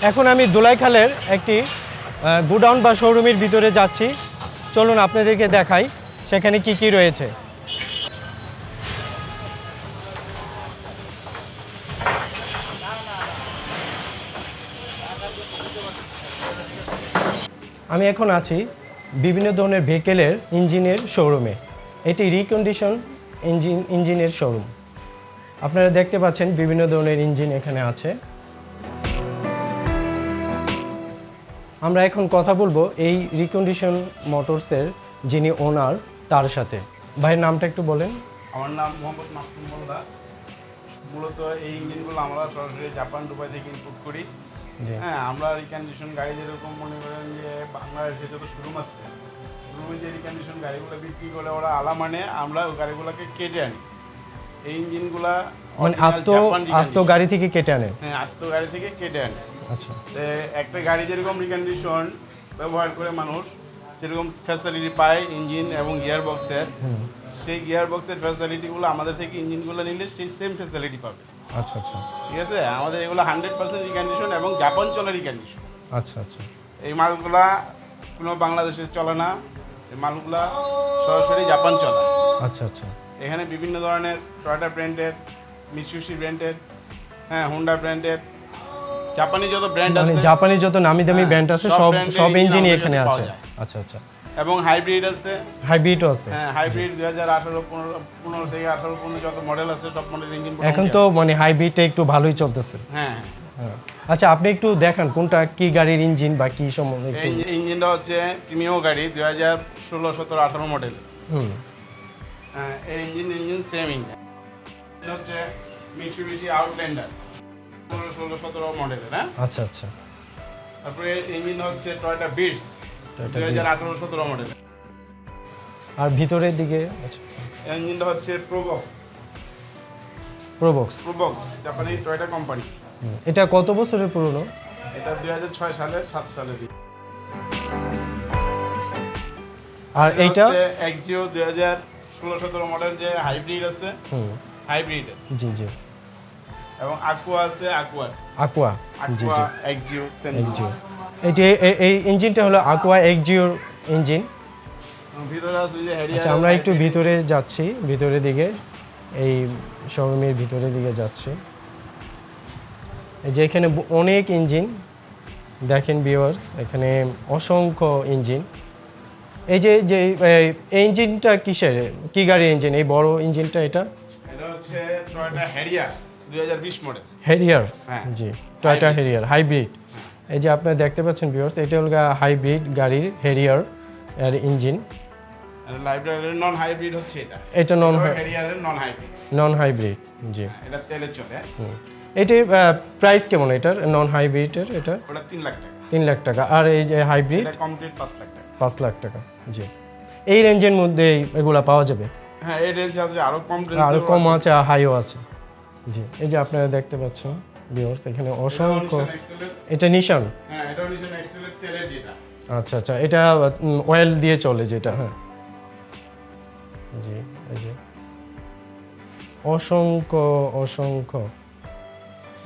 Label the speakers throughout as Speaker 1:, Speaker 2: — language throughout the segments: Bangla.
Speaker 1: এখন আমি দোলাইখালের একটি গোডাউন বা শোরুমের ভিতরে যাচ্ছি। চলুন আপনাদেরকে দেখাই সেখানে কি কি রয়েছে। আমি এখন আছি বিভিন্ন ধরনের ভেহিকেলের ইঞ্জিনের শোরুমে। এটি রিকন্ডিশন ইঞ্জিনের শোরুম। আপনারা দেখতে পাচ্ছেন বিভিন্ন ধরনের ইঞ্জিন এখানে আছে। আমরা এখন কথা বলবো এই রিকন্ডিশন মোটরসের যিনি ওনার তার সাথে। ভাইয়ের নামটা একটু বলেন।
Speaker 2: আমার নাম মোহাম্মদ মাসুম মোল্লা। মূলত এই ইঞ্জিনগুলো আমরা সরাসরি জাপান দুবাই থেকে ইম্পোর্ট করি। হ্যাঁ, আমরা রিকন্ডিশন গাড়ি যেরকম মনে করেন যে বাংলাদেশে যত শোরুম আছে, শোরুমে যে রিকন্ডিশন গাড়িগুলো বিক্রি করে ওরা আলা মানে আমরা ওই গাড়িগুলোকে কেটে আনি। এই ইঞ্জিনগুলা
Speaker 1: মানে আস্ত গাড়ি থেকে কেটে আনে।
Speaker 2: হ্যাঁ, আস্ত গাড়ি থেকে কেটে আনে।
Speaker 1: আচ্ছা,
Speaker 2: একটা গাড়ি যেরকম রিকন্ডিশন ব্যবহার করে মানুষ যেরকম ফ্যাসিলিটি পায় ইঞ্জিন এবং গিয়ার বক্সের, সেই গিয়ার বক্সের ফ্যাসিলিটিগুলো আমাদের থেকে ইঞ্জিনগুলো নিলে সেই সেম ফ্যাসিলিটি পাবে।
Speaker 1: আচ্ছা আচ্ছা,
Speaker 2: ঠিক আছে। আমাদের এগুলো 100% রিকন্ডিশন এবং জাপান চলে রিকন্ডিশন।
Speaker 1: আচ্ছা আচ্ছা।
Speaker 2: এই মালগুলা কোনো বাংলাদেশে চলে না, এই মালগুলা সরাসরি জাপান চলে।
Speaker 1: আচ্ছা আচ্ছা।
Speaker 2: এখানে বিভিন্ন ধরনের টয়োটা ব্র্যান্ডের, মিৎসুবিশি ব্র্যান্ডের, হ্যাঁ হোন্ডা ব্র্যান্ডের, জাপানি যত ব্র্যান্ড আছে,
Speaker 1: জাপানি যত নামি দামি ব্র্যান্ড আছে সব ইঞ্জিনই এখানে আছে। আচ্ছা আচ্ছা।
Speaker 2: এবং হাইব্রিড আছে,
Speaker 1: হাইব্রিডও আছে।
Speaker 2: হ্যাঁ, হাইব্রিড 2018 15 থেকে 18 পর্যন্ত যত মডেল আছে সব মডেল ইঞ্জিন
Speaker 1: এখন তো মানে হাইব্রিডটা একটু ভালোই চলতেছে।
Speaker 2: হ্যাঁ।
Speaker 1: আচ্ছা, আপনি একটু দেখান কোনটা কি গাড়ির ইঞ্জিন বা কি সম্বন্ধে একটু।
Speaker 2: এই ইঞ্জিনটা হচ্ছে প্রিমিয়াম গাড়ি 2016 17 18 মডেল। হ্যাঁ, এই ইঞ্জিন সেম ইঞ্জিন। এটা হচ্ছে মিৎসুবিশি আউটল্যান্ডার 16 17 মডেলের। হ্যাঁ,
Speaker 1: আচ্ছা আচ্ছা।
Speaker 2: তারপরে ইঞ্জিন হচ্ছে টয়োটা বিটস 2018 17 মডেল।
Speaker 1: আর ভিতরের দিকে আচ্ছা,
Speaker 2: ইঞ্জিনটা হচ্ছে
Speaker 1: প্রোবক্স
Speaker 2: জাপানি টয়োটা কোম্পানি।
Speaker 1: এটা কত বছরের পুরনো?
Speaker 2: এটা 2006 সালের 7 সালের।
Speaker 1: আর এইটা
Speaker 2: এক্সিও 2016 17 মডেল যে হাইব্রিড আছে, হাইব্রিড।
Speaker 1: জি জি।
Speaker 2: এবং আকুয়া আছে,
Speaker 1: আকুয়া জি জি,
Speaker 2: এক্সিও।
Speaker 1: এটি এই ইঞ্জিনটা হলো আকুয়া এক্সজিওর ইঞ্জিন।
Speaker 2: ভিতরে আছে যে হেরিয়ার।
Speaker 1: আচ্ছা, আমরা একটু ভিতরে যাচ্ছি, ভিতরের দিকে, এই শোরুমের ভিতরের দিকে যাচ্ছি। এই যে এখানে অনেক ইঞ্জিন দেখেন ভিউয়ার্স, এখানে অসংখ্য ইঞ্জিন। এই যে যে এই ইঞ্জিনটা কিসের, কি গাড়ির ইঞ্জিন এই বড় ইঞ্জিনটা? এটা
Speaker 2: হচ্ছে টয়োটা হেরিয়ার 2020 মডেল।
Speaker 1: হেরিয়ার, জি, টয়োটা হেরিয়ার হাইব্রিড। এই যে আপনারা দেখতে পাচ্ছেন ভিউয়ার্স, এটা হলো হাইব্রিড গাড়ির হেরিয়ার এর ইঞ্জিন।
Speaker 2: লাইব্রেরির নন হাইব্রিড হচ্ছে
Speaker 1: এটা
Speaker 2: হেরিয়ারের
Speaker 1: নন হাইব্রিড, জি।
Speaker 2: এটা তেলে চলে।
Speaker 1: এটির প্রাইস কেমন এটার নন হাইব্রিডের? এটা
Speaker 2: ওটা 3 লাখ টাকা।
Speaker 1: 3 লাখ টাকা। আর এই যে হাইব্রিড
Speaker 2: এটা কমপ্লিট 5 লাখ টাকা।
Speaker 1: 5 লাখ টাকা, জি। এই রেঞ্জের মধ্যে এগুলা পাওয়া যাবে?
Speaker 2: হ্যাঁ, এই রেঞ্জ আছে, আরো
Speaker 1: কম আছে, হাইও আছে, জি। এই যে আপনারা দেখতে পাচ্ছেন ভিউয়ার্স, এখানে অসংখ্য। এটা নিশান?
Speaker 2: হ্যাঁ, এটা নিশান এক্সটেলের তেলের যেটা।
Speaker 1: আচ্ছা আচ্ছা, এটা অয়েল দিয়ে চলে যেটা, হ্যাঁ, জি। এই যে অসংখ্য অসংখ্য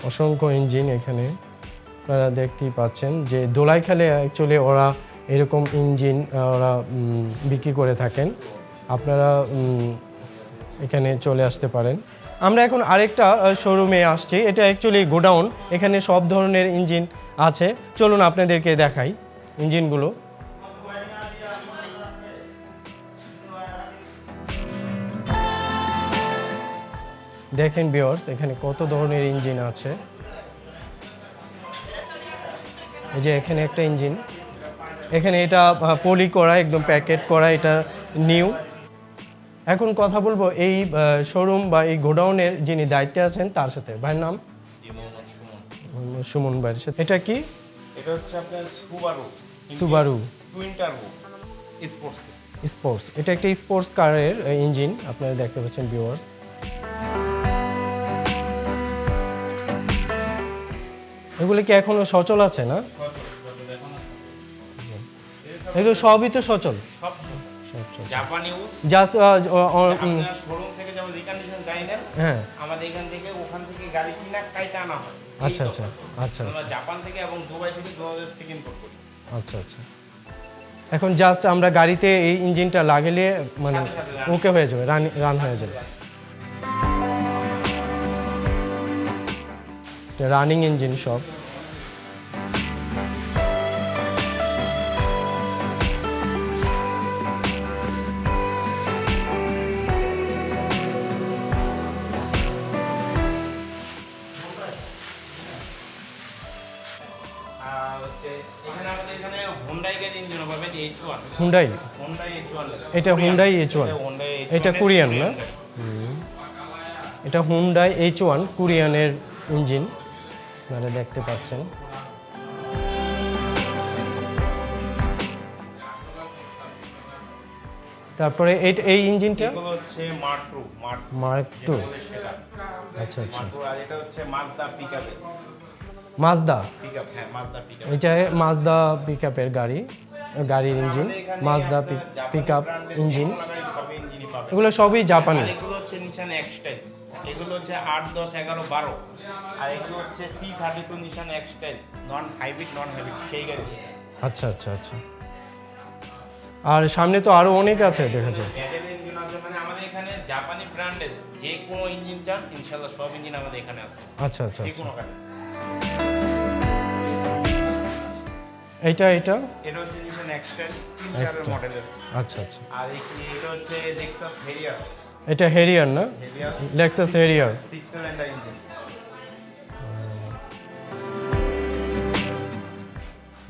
Speaker 1: অসংখ্য ইঞ্জিন এখানে আপনারা দেখতেই পাচ্ছেন। যে দোলাইখালে অ্যাকচুয়ালি ওরা এরকম ইঞ্জিন ওরা বিক্রি করে থাকেন। আপনারা এখানে চলে আসতে পারেন। আমরা এখন আরেকটা শোরুমে আসছি। এটা অ্যাকচুয়ালি গোডাউন, এখানে সব ধরনের ইঞ্জিন আছে। চলুন আপনাদেরকে দেখাই ইঞ্জিনগুলো। দেখেন ভিউয়ার্স, এখানে কত ধরনের ইঞ্জিন আছে। এই যে এখানে একটা ইঞ্জিন, এখানে এটা পলি করা, একদম প্যাকেট করা, এটা নিউ। এখন কথা বলবো এই শোরুম বা এই গোডাউনের যিনি দায়িত্বে আছেন তার সাথে। ভাইয়ের নাম? সুমন ভাইয়ের সাথে। এটা কি?
Speaker 2: এটা হচ্ছে আপনার
Speaker 1: সুবারু
Speaker 2: টুইন টার্বো
Speaker 1: স্পোর্টস। এটা একটা স্পোর্টস কারের ইঞ্জিন, আপনারা দেখতে পাচ্ছেন ভিউয়ার্স। এগুলো কি এখনো সচল আছে না? এগুলো সবই তো সচল,
Speaker 2: জাপানি ইউজ।
Speaker 1: জাস্ট
Speaker 2: শোরুম থেকে যেমন রিকন্ডিশন গাড়ি নেন,
Speaker 1: হ্যাঁ
Speaker 2: আমাদের এখান থেকে ওখান থেকে গাড়ি কিনা কাইটা আনা হয়।
Speaker 1: আচ্ছা আচ্ছা আচ্ছা
Speaker 2: আমরা
Speaker 1: আচ্ছা
Speaker 2: জাপান থেকে এবং দুবাই থেকে বাংলাদেশ থেকে ইম্পোর্ট করি।
Speaker 1: আচ্ছা আচ্ছা এখন জাস্ট আমরা গাড়িতে এই ইঞ্জিনটা লাগালে মানে
Speaker 2: সাথে সাথে running।
Speaker 1: ওকে হয়ে যাবে, রান হয়ে যাবে। রানিং ইঞ্জিন সব।
Speaker 2: আর হচ্ছে এখানে আমাদের এখানে হুন্ডাই এর ইঞ্জিন পাবেন H1।
Speaker 1: Hyundai,
Speaker 2: Hyundai H1।
Speaker 1: এটা হুন্ডাই H1, এটা কোরিয়ান না? এটা হুন্ডাই H1 কোরিয়ানের ইঞ্জিন, আপনারা দেখতে পাচ্ছেন। তারপরে এই ইঞ্জিনটা
Speaker 2: এগুলো হচ্ছে
Speaker 1: মার্ক 2।
Speaker 2: সেটা
Speaker 1: আচ্ছা আচ্ছা
Speaker 2: আর এটা হচ্ছে মাজদা পিকআপ।
Speaker 1: মাজদা,
Speaker 2: হ্যাঁ মাজদা পিকআপ।
Speaker 1: এটা মাজদা পিকআপের গাড়ির ইঞ্জিন, মাজদা পিকআপ ইঞ্জিন।
Speaker 2: সবই ইঞ্জিনই পাবেন।
Speaker 1: এগুলো সবই জাপানি।
Speaker 2: আর এগুলো হচ্ছে নিশান এক্সটাইল, এগুলো হচ্ছে 8, 10, 11, 12। আর এগুলো হচ্ছে T32 নিশান এক্সটাইল, নন হাইব্রিড সেই গাড়ি।
Speaker 1: আচ্ছা আচ্ছা আচ্ছা। আর সামনে তো আরো অনেক আছে দেখা যায়।
Speaker 2: এদের ইঞ্জিন আছে, মানে আমাদের এখানে জাপানি ব্র্যান্ডের যে কোনো ইঞ্জিন চান ইনশাআল্লাহ সব ইঞ্জিন আমাদের এখানে আছে।
Speaker 1: আচ্ছা আচ্ছা
Speaker 2: যে
Speaker 1: আচ্ছা।
Speaker 2: কোনো গাড়ি।
Speaker 1: এটা
Speaker 2: এটা হচ্ছে নিশান এক্সটাইল 3-4 মডেলের।
Speaker 1: আচ্ছা আচ্ছা।
Speaker 2: আর এটা হচ্ছে লেক্সাস হেরিয়ার।
Speaker 1: এটা হেরিয়ার না? Lexus Harrier
Speaker 2: 6 cylinder engine.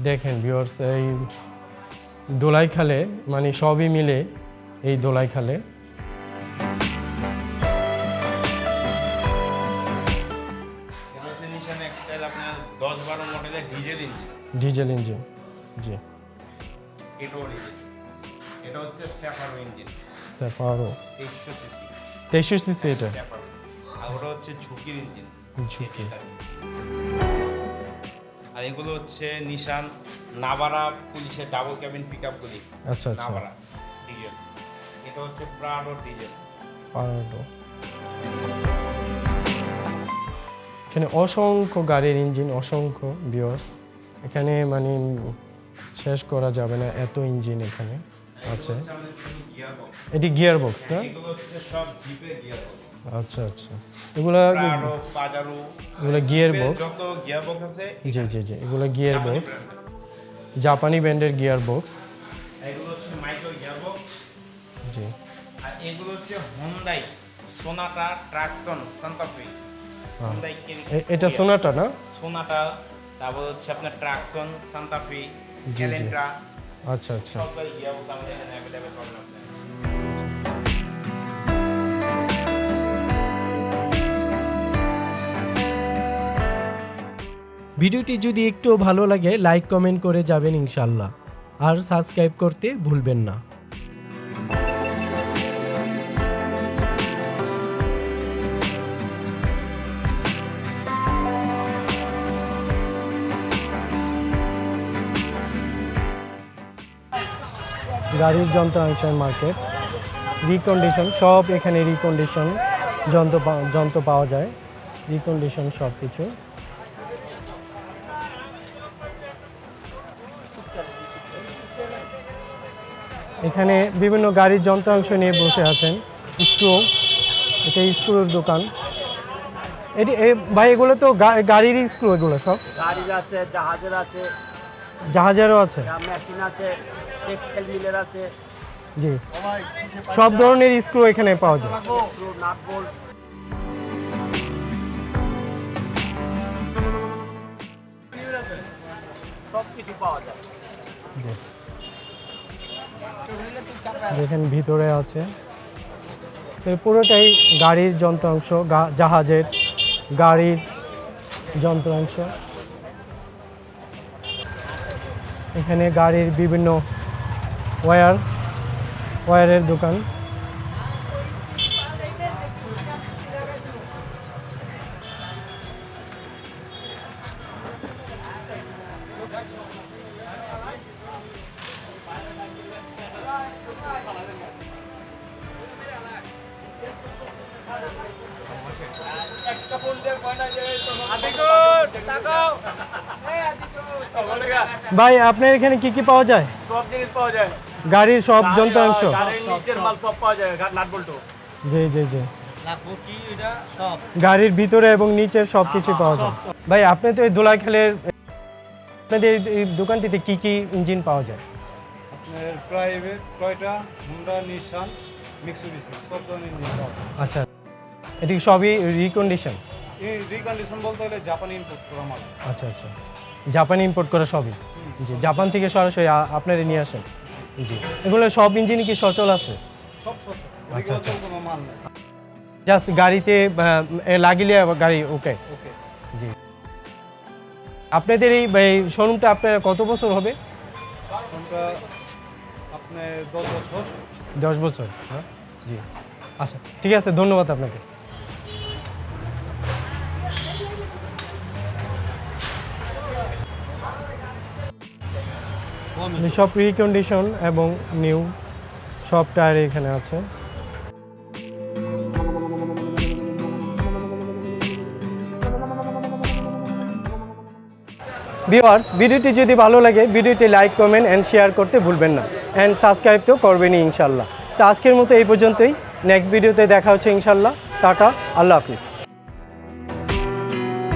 Speaker 1: দেখেন ভিউয়ার্স, এই দোলাইখালে মানে সবই মিলে এই দোলাইখালে।
Speaker 2: এটা হচ্ছে নিশান এক্সটাইল আপনার 10-12 মডেলের
Speaker 1: ডিজেল ইঞ্জিন, জি।
Speaker 2: এটা হচ্ছে স্যাফারো ইঞ্জিন,
Speaker 1: সেফারো
Speaker 2: 2300 সিসি।
Speaker 1: 2300 সিসি এটা।
Speaker 2: স্যাফারো। আর ওটা হচ্ছে ঝুঁকির ইঞ্জিন।
Speaker 1: ঝুঁকি।
Speaker 2: আর এগুলো হচ্ছে নিশান নাভারা পুলিশের ডাবল ক্যাবিন পিকআপগুলি।
Speaker 1: আচ্ছা আচ্ছা।
Speaker 2: নাভারা ডিজেল। এটা হচ্ছে প্রাডো ডিজেল।
Speaker 1: পারডো। এখানে অসংখ্য গাড়ির ইঞ্জিন, অসংখ্য ভিউয়ার্স। এখানে মানে শেষ করা যাবে না, এত ইঞ্জিন এখানে আছে। এটি গিয়ার বক্স না?
Speaker 2: এগুলো হচ্ছে সব জিপের গিয়ার বক্স।
Speaker 1: আচ্ছা আচ্ছা। এগুলা
Speaker 2: প্রাডো, পাজারো,
Speaker 1: এগুলা গিয়ার বক্স।
Speaker 2: যত গিয়ার বক্স আছে
Speaker 1: জি জি জি, এগুলো গিয়ার বক্স, জাপানি ব্র্যান্ডের গিয়ার বক্স।
Speaker 2: এগুলো হচ্ছে মাইক্রো গিয়ার বক্স।
Speaker 1: জি।
Speaker 2: আর এগুলো হচ্ছে হুন্ডাই সোনাটা ট্রাকসন সান্তা ফে। হুন্ডাই
Speaker 1: এটা সোনাটা না?
Speaker 2: সোনাটা, তারপর হচ্ছে আপনার ট্রাকসন সান্তা ফে,
Speaker 1: জি জি।
Speaker 2: এলেন্ট্রা।
Speaker 1: আচ্ছা আচ্ছা।
Speaker 2: সব গিয়ার বক্স আমাদের এখানে অ্যাভেলেবল পাবেন আপনি।
Speaker 1: ভিডিওটি যদি একটু ভালো লাগে লাইক কমেন্ট করে যাবেন ইনশাআল্লাহ, আর সাবস্ক্রাইব করতে ভুলবেন না। গাড়ির যন্ত্রাংশের মার্কেট, রিকন্ডিশন সব এখানে, রিকন্ডিশন যন্ত্র পাওয়া যায়, রিকন্ডিশন সব কিছু। এখানে বিভিন্ন গাড়ির যন্ত্রাংশ নিয়ে বসে আছেন। স্ক্রু, এটা স্ক্রুর দোকান। এটি ভাই এগুলো তো গাড়ির স্ক্রু, এগুলো সব
Speaker 3: গাড়ির আছে, জাহাজের আছে,
Speaker 1: জাহাজেরও আছে।
Speaker 3: মেশিন আছে, টেক্সটাইল মিলের আছে,
Speaker 1: জি, সব ধরনের স্ক্রু এখানে পাওয়া যায়।
Speaker 3: Screw, nut bolt. সব কিছু পাওয়া যায়।
Speaker 1: জি, দেখেন ভিতরে আছে পুরোটাই গাড়ির যন্ত্রাংশ, জাহাজের গাড়ির যন্ত্রাংশ। এখানে গাড়ির বিভিন্ন ওয়্যারের দোকান। ভাই আপনার এখানে কি কি পাওয়া যায়?
Speaker 3: সব জিনিস পাওয়া যায়,
Speaker 1: গাড়ির সব যন্ত্রাংশ?
Speaker 3: গাড়ির নিচের মাল সব পাওয়া যায়, নাট বল্টু।
Speaker 1: জি জি জি, গাড়ির ভিতরে এবং নিচের সব কিছু পাওয়া যায়। ভাই আপনি তো এই ধোলাইখালের, আপনাদের এই দোকানটিতে কি কি ইঞ্জিন পাওয়া যায়?
Speaker 4: আপনার private, Toyota, Honda, Nissan, Mitsubishi সব ধরনের ইঞ্জিন পাওয়া যায়।
Speaker 1: আচ্ছা, এটি সবই রিকন্ডিশন?
Speaker 4: এই রিকন্ডিশন বলতে হলে জাপানি ইম্পোর্ট করা মাল।
Speaker 1: আচ্ছা আচ্ছা, জাপানি ইম্পোর্ট করা সবই? জি, জাপান থেকে সরাসরি আপনারা নিয়ে আসেন? জি, এগুলো সব ইঞ্জিনই কি সচল আছে?
Speaker 4: সব সচল,
Speaker 1: আচ্ছা, আচ্ছা।
Speaker 4: কোনো মাল নেই।
Speaker 1: জাস্ট গাড়িতে লাগিলে গাড়ি ওকে?
Speaker 4: ওকে।
Speaker 1: জি, আপনাদের এই শোরুমটা আপনার কত বছর হবে?
Speaker 4: কোনটা আপনার 10 বছর।
Speaker 1: 10 বছর? হ্যাঁ, জি। আচ্ছা ঠিক আছে, ধন্যবাদ আপনাকে। সব রিকন্ডিশন এবং নিউ সব টায়ার এখানে আছে। ভিউয়ার্স, ভিডিওটি যদি ভালো লাগে ভিডিওটি লাইক, কমেন্ট অ্যান্ড শেয়ার করতে ভুলবেন না, অ্যান্ড সাবস্ক্রাইব তো করবেনই ইনশাল্লাহ। তো আজকের মতো এই পর্যন্তই, নেক্সট ভিডিওতে দেখা হচ্ছে ইনশাল্লাহ। টাটা, আল্লাহ হাফিজ।